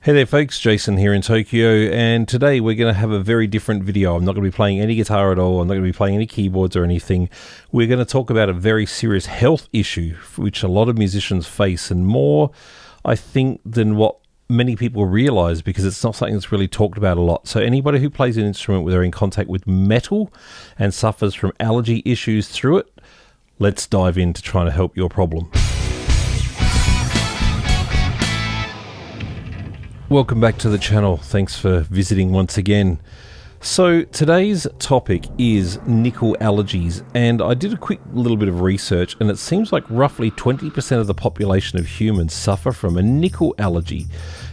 Hey there folks, Jason here in Tokyo, and today we're going to have a very different video. I'm not going to be playing any guitar at all, I'm not going to be playing any keyboards or anything. We're going to talk about a very serious health issue which a lot of musicians face, and more, I think, than what many people realize, because it's not something that's really talked about a lot. So anybody who plays an instrument where they're in contact with metal and suffers from allergy issues through it, let's dive into trying to help your problem. Welcome back to the channel. Thanks for visiting once again. So today's topic is nickel allergies, and I did a quick little bit of research, and it seems like roughly 20% of the population of humans suffer from a nickel allergy.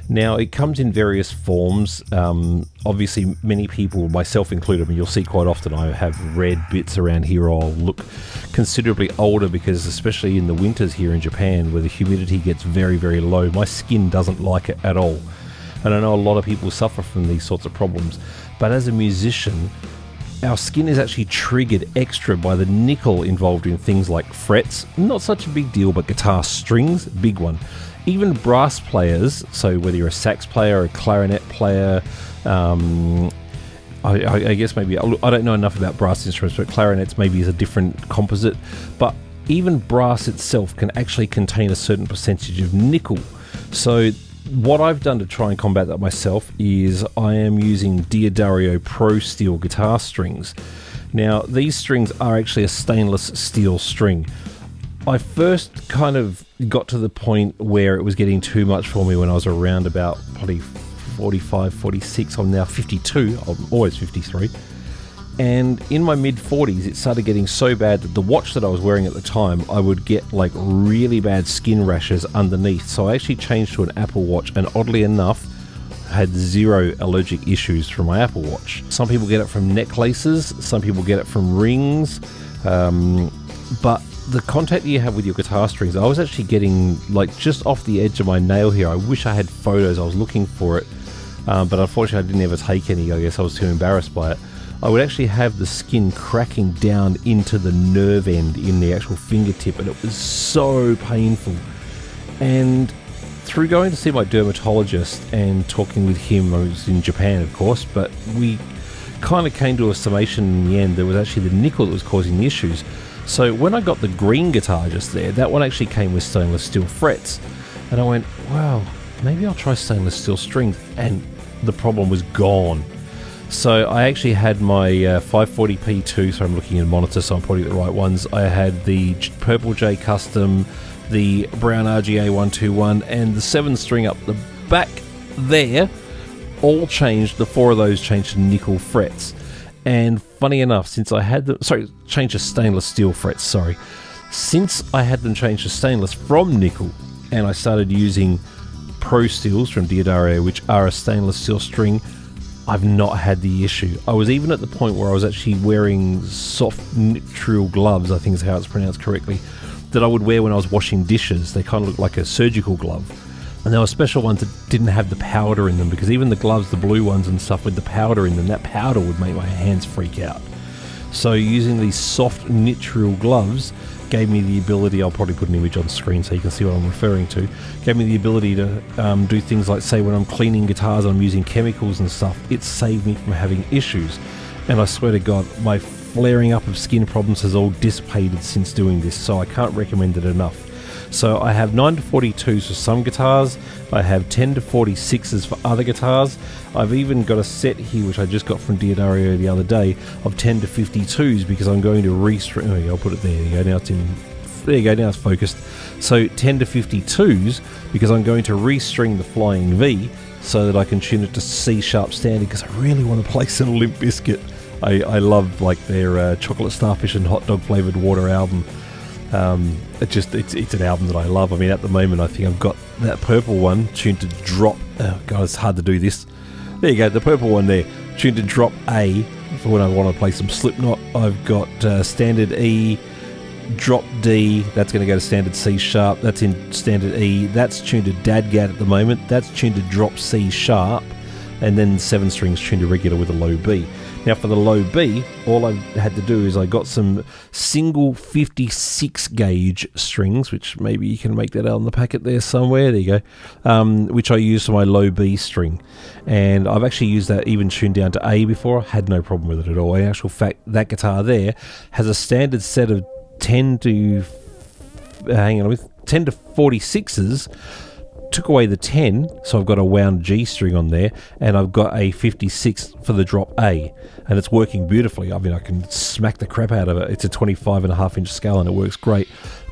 Now, it comes in various forms. Obviously, many people, myself included, and you'll see quite often I have red bits around here, or I'll look considerably older because, especially in the winters here in Japan, where the humidity gets very, very low, my skin doesn't like it at all. And I know a lot of people suffer from these sorts of problems. But as a musician, our skin is actually triggered extra by the nickel involved in things like frets, not such a big deal, but guitar strings, big one. Even brass players, so whether you're a sax player or a clarinet player, I guess maybe, I don't know enough about brass instruments, but clarinets maybe is a different composite. But even brass itself can actually contain a certain percentage of nickel. So what I've done to try and combat that myself is I am using D'Addario Pro Steel guitar strings. Now, these strings are actually a stainless steel string. I first kind of got to the point where it was getting too much for me when I was around about probably 45, 46. I'm now 52. I'm always 53. And in my mid-40s, it started getting so bad that the watch that I was wearing at the time, I would get like really bad skin rashes underneath. So I actually changed to an Apple Watch, and oddly enough, had zero allergic issues from my Apple Watch. Some people get it from necklaces, some people get it from rings, but the contact that you have with your guitar strings, I was actually getting like just off the edge of my nail here. I wish I had photos, I was looking for it, but unfortunately I didn't ever take any. I guess I was too embarrassed by it. I would actually have the skin cracking down into the nerve end in the actual fingertip, and it was so painful. And through going to see my dermatologist and talking with him, I was in Japan of course, but we kind of came to a summation in the end. There was actually the nickel that was causing the issues. So when I got the green guitar just there, that one actually came with stainless steel frets, and I went, wow, maybe I'll try stainless steel strings, and the problem was gone. So I actually had my 540p2, so I'm looking at a monitor, so I'm probably the right ones. I had the Purple J Custom, the Brown RGA 121, and the 7-string up the back there, all changed. The 4 of those changed to nickel frets. And funny enough, since I had them, changed to stainless steel frets, sorry. Since I had them changed to stainless from nickel, and I started using Pro Steels from D'Addario, which are a stainless steel string, I've not had the issue. I was even at the point where I was actually wearing soft nitrile gloves, I think is how it's pronounced correctly, that I would wear when I was washing dishes. They kind of look like a surgical glove. And there were special ones that didn't have the powder in them, because even the gloves, the blue ones and stuff with the powder in them, that powder would make my hands freak out. So using these soft nitrile gloves gave me the ability, I'll probably put an image on screen so you can see what I'm referring to, gave me the ability to do things like, say, when I'm cleaning guitars and I'm using chemicals and stuff, it saved me from having issues. And I swear to God, my flaring up of skin problems has all dissipated since doing this, so I can't recommend it enough. So I have 9 to 42s for some guitars, I have 10 to 46s for other guitars. I've even got a set here, which I just got from D'Addario the other day, of 10 to 52s, because I'm going to restring. Oh yeah, I'll put it there. There you go. Now it's in. There you go. Now it's focused. So 10 to 52s, because I'm going to restring the Flying V so that I can tune it to C sharp standing, because I really want to play some Limp Bizkit. I love like their Chocolate Starfish and Hot Dog Flavored Water album. It's an album that I love. I mean, at the moment, I think I've got that purple one tuned to drop. Oh God, it's hard to do this. There you go, the purple one there, tuned to drop A for when I want to play some Slipknot. I've got standard E, drop D. That's going to go to standard C sharp. That's in standard E. That's tuned to Dadgad at the moment. That's tuned to drop C sharp, and then 7 strings tuned to regular with a low B. Now for the low B, all I had to do is I got some single 56 gauge strings, which maybe you can make that out on the packet there somewhere. There you go. Which I use for my low B string. And I've actually used that even tuned down to A before. I had no problem with it at all. In actual fact, that guitar there has a standard set of 10 to 46s. Took away the 10, so I've got a wound G string on there, and I've got a 56 for the drop A, and it's working beautifully. I mean, I can smack the crap out of it. It's a 25.5-inch scale, and it works great.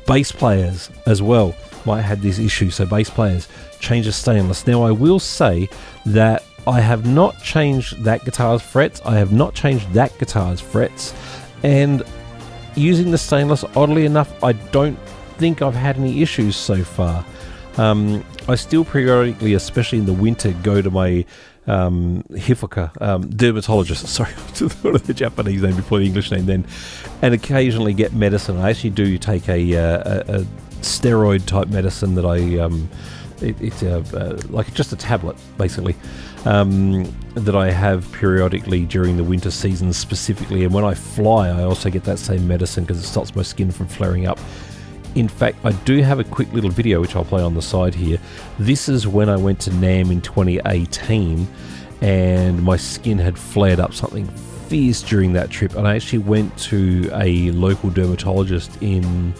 Bass players as well might have this issue, so bass players, change the stainless. Now, I will say that I have not changed that guitar's frets. I have not changed that guitar's frets, and using the stainless, oddly enough, I don't think I've had any issues so far. I still periodically, especially in the winter, go to my dermatologist. Sorry, I thought of the Japanese name before the English name then, and occasionally get medicine. I actually do take a steroid type medicine that it's like just a tablet basically, that I have periodically during the winter season specifically. And when I fly, I also get that same medicine because it stops my skin from flaring up. In fact, I do have a quick little video which I'll play on the side here. This is when I went to NAMM in 2018 and my skin had flared up something fierce during that trip, and I actually went to a local dermatologist in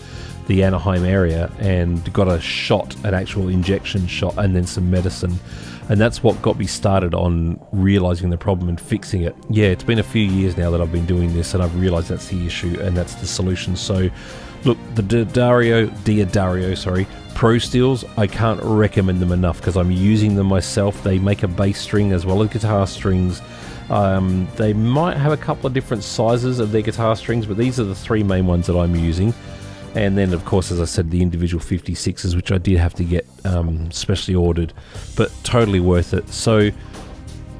the Anaheim area and got a shot, an actual injection shot, and then some medicine. And that's what got me started on realizing the problem and fixing it. Yeah, it's been a few years now that I've been doing this, and I've realized that's the issue and that's the solution. So look, the D'Addario Pro Steels, I can't recommend them enough because I'm using them myself. They make a bass string as well as guitar strings. They might have a couple of different sizes of their guitar strings, but these are the three main ones that I'm using. And then, of course, as I said, the individual 56s, which I did have to get specially ordered, but totally worth it. So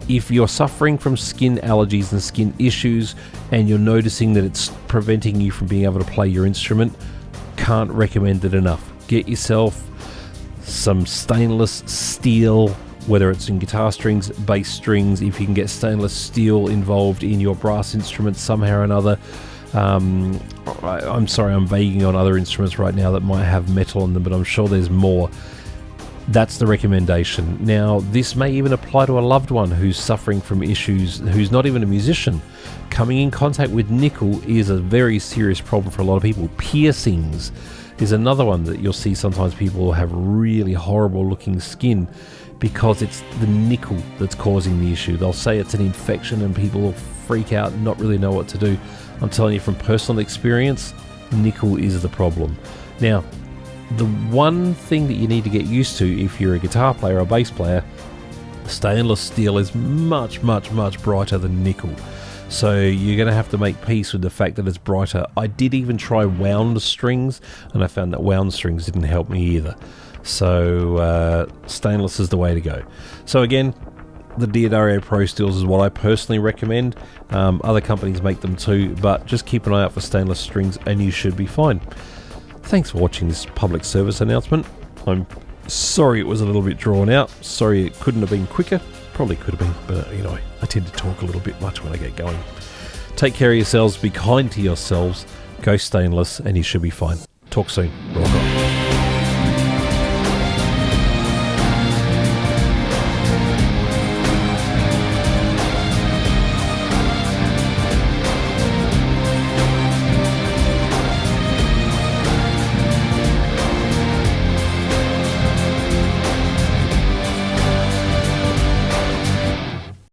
if you're suffering from skin allergies and skin issues and you're noticing that it's preventing you from being able to play your instrument, can't recommend it enough. Get yourself some stainless steel, whether it's in guitar strings, bass strings. If you can get stainless steel involved in your brass instruments somehow or another. I'm sorry, I'm vaguing on other instruments right now that might have metal in them, but I'm sure there's more. That's the recommendation. Now, this may even apply to a loved one who's suffering from issues, who's not even a musician. Coming in contact with nickel is a very serious problem for a lot of people. Piercings is another one that you'll see sometimes people have really horrible looking skin because it's the nickel that's causing the issue. They'll say it's an infection and people will freak out and not really know what to do. I'm telling you from personal experience, nickel is the problem. Now, the one thing that you need to get used to if you're a guitar player or bass player, stainless steel is much, much, much brighter than nickel. So you're going to have to make peace with the fact that it's brighter. I did even try wound strings, and I found that wound strings didn't help me either. So stainless is the way to go. So again, the D'Addario Pro Steels is what I personally recommend. Other companies make them too, but just keep an eye out for stainless strings and you should be fine. Thanks for watching this public service announcement. I'm sorry it was a little bit drawn out. Sorry it couldn't have been quicker. Probably could have been, but you know, I tend to talk a little bit much when I get going. Take care of yourselves, be kind to yourselves, go stainless, and you should be fine. Talk soon. Rock on.